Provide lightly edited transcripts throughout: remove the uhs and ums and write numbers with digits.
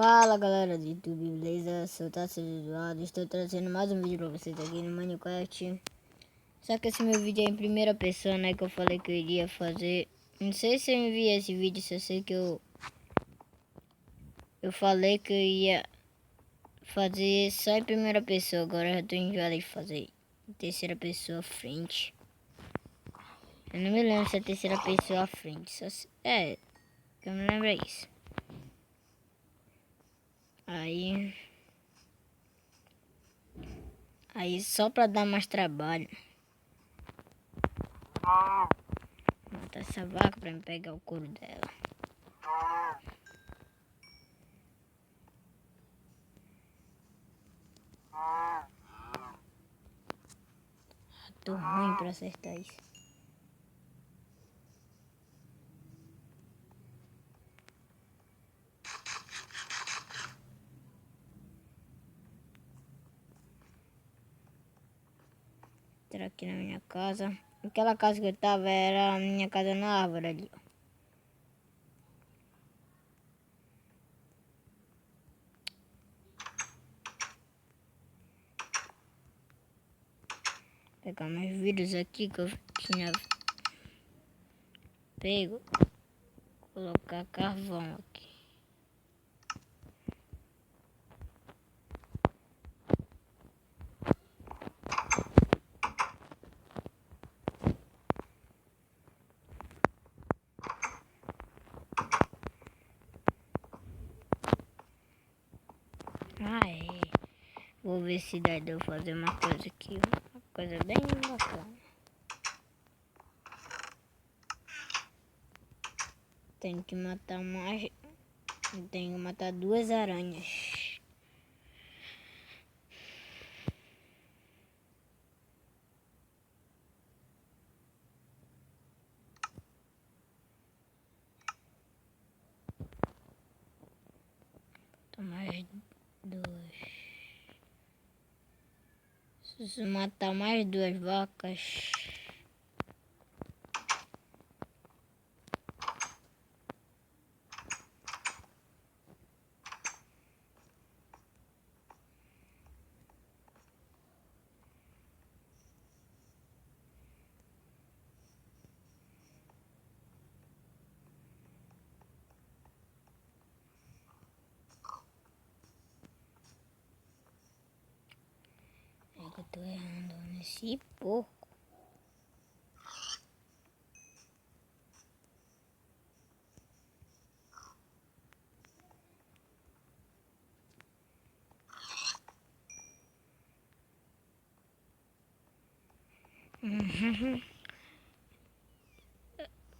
Fala galera do YouTube, beleza? Sou o Tassi Eduardo, estou trazendo mais um vídeo pra vocês aqui no Minecraft. Só que esse meu vídeo é em primeira pessoa, né? Que eu falei que eu iria fazer. Não sei se eu enviei esse vídeo, só sei que eu falei que eu ia fazer só em primeira pessoa. Agora eu já tô enjoado de fazer em terceira pessoa à frente. Eu não me lembro se é terceira pessoa à frente, só se... eu me lembro é isso. Aí só pra dar mais trabalho. Vou matar essa vaca pra me pegar o couro dela. Tô ruim pra acertar isso. Entrar aqui na minha casa. Aquela casa que eu tava era a minha casa na árvore ali, ó. Pegar meus vidros aqui que eu tinha pego. Colocar carvão aqui. Vou ver se dá de eu fazer uma coisa aqui. Uma coisa bem bacana. Tenho que matar mais. Tenho que matar 2 aranhas. Mais 2. Preciso matar mais 2 vacas. É que eu tô errando nesse porco.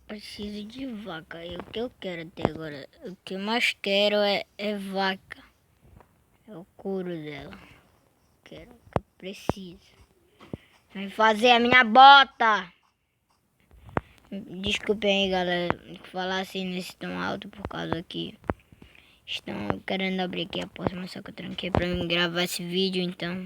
Preciso de vaca. E o que eu quero até agora? O que eu mais quero é vaca. É o couro dela. Quero, o que eu preciso. Vem fazer a minha bota. Desculpem aí, galera, falar assim nesse tom alto por causa que estão querendo abrir aqui a porta, mas só que eu tranquei pra mim gravar esse vídeo, então.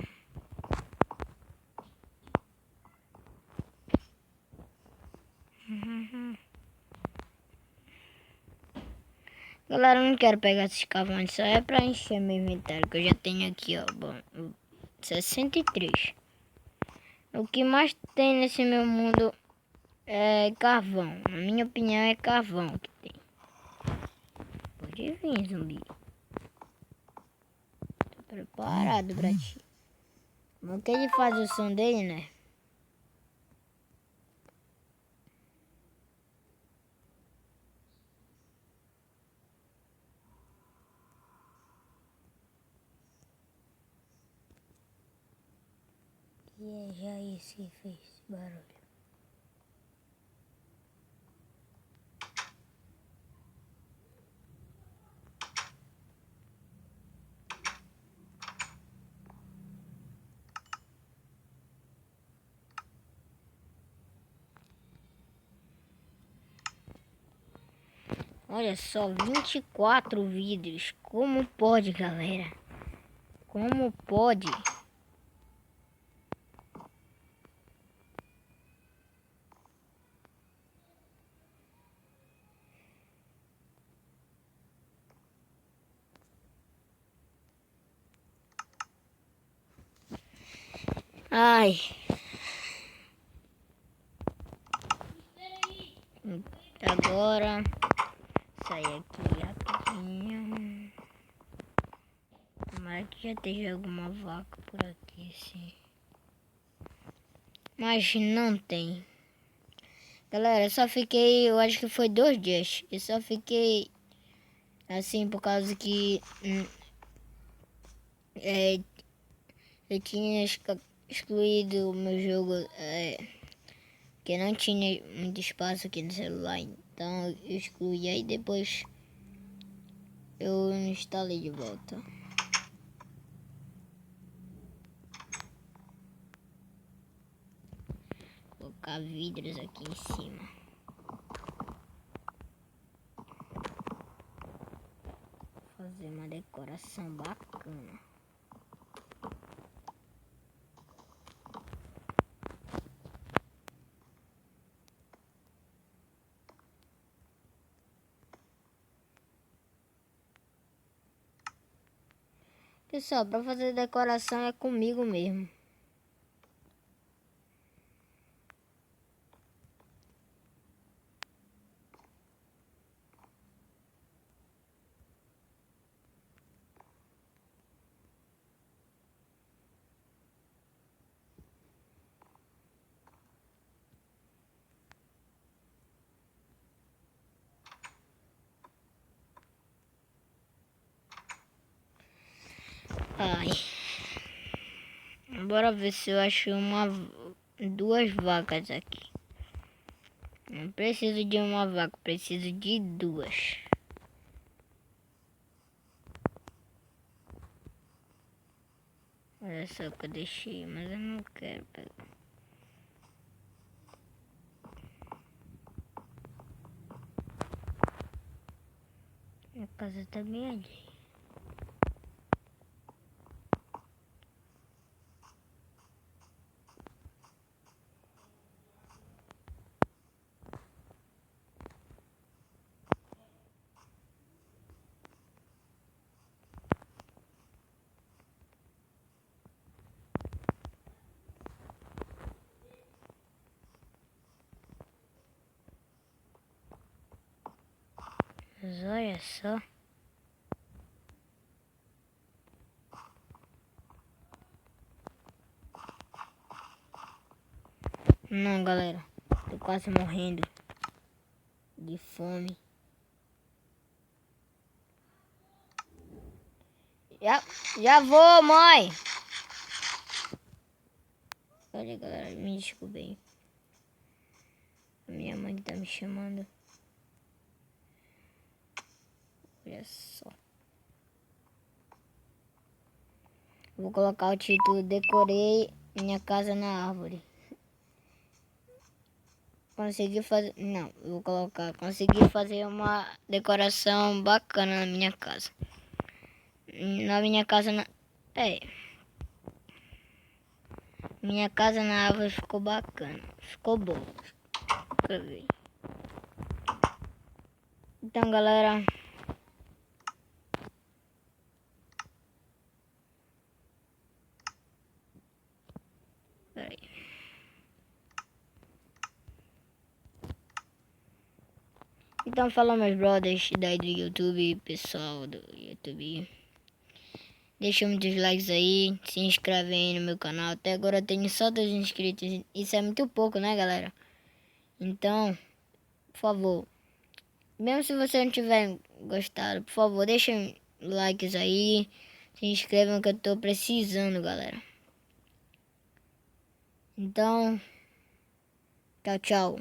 Galera, eu não quero pegar esses carvões, só é pra encher meu inventário, que eu já tenho aqui, ó, bom, 63. O que mais tem nesse meu mundo é carvão. Na minha opinião é carvão que tem. Pode vir, zumbi. Tô preparado pra ti. Bom que ele faz o som dele, né? E é já isso que fez esse barulho. Olha só, 24 vidros. Como pode, galera? Como pode? Ai. Agora sai aqui rapidinho. Tomara que já esteja alguma vaca por aqui, sim. Mas não tem. Galera, eu só fiquei, eu acho que foi 2 dias. Eu só fiquei assim por causa que eu tinha excluído o meu jogo, que não tinha muito espaço aqui no celular. Então eu excluí, aí depois eu instalei de volta. Vou colocar vidros aqui em cima. Fazer uma decoração bacana. Pessoal, pra fazer decoração é comigo mesmo. Ai. Bora ver se eu acho duas vacas aqui. Não preciso de uma vaca, preciso de 2. Olha só que eu deixei, mas eu não quero pegar. A casa tá bem ali. Mas olha só. Não, galera. Tô quase morrendo de fome. Já vou, mãe. Olha, galera, me desculpem. A minha mãe tá me chamando. Olha só. Vou colocar o título: Decorei minha casa na árvore. Consegui fazer... Não, eu vou colocar: consegui fazer uma decoração bacana na minha casa. Na minha casa... Minha casa na árvore ficou bacana. Ficou bom. Então, galera... Peraí. Então, fala meus brothers daí do YouTube, pessoal do YouTube. Deixa muitos likes aí, se inscreve aí no meu canal. Até agora eu tenho só 2 inscritos. Isso é muito pouco, né, galera? Então, por favor, mesmo se você não tiver gostado, por favor, deixa likes aí. Se inscrevam que eu tô precisando, galera. Então, tchau, tchau.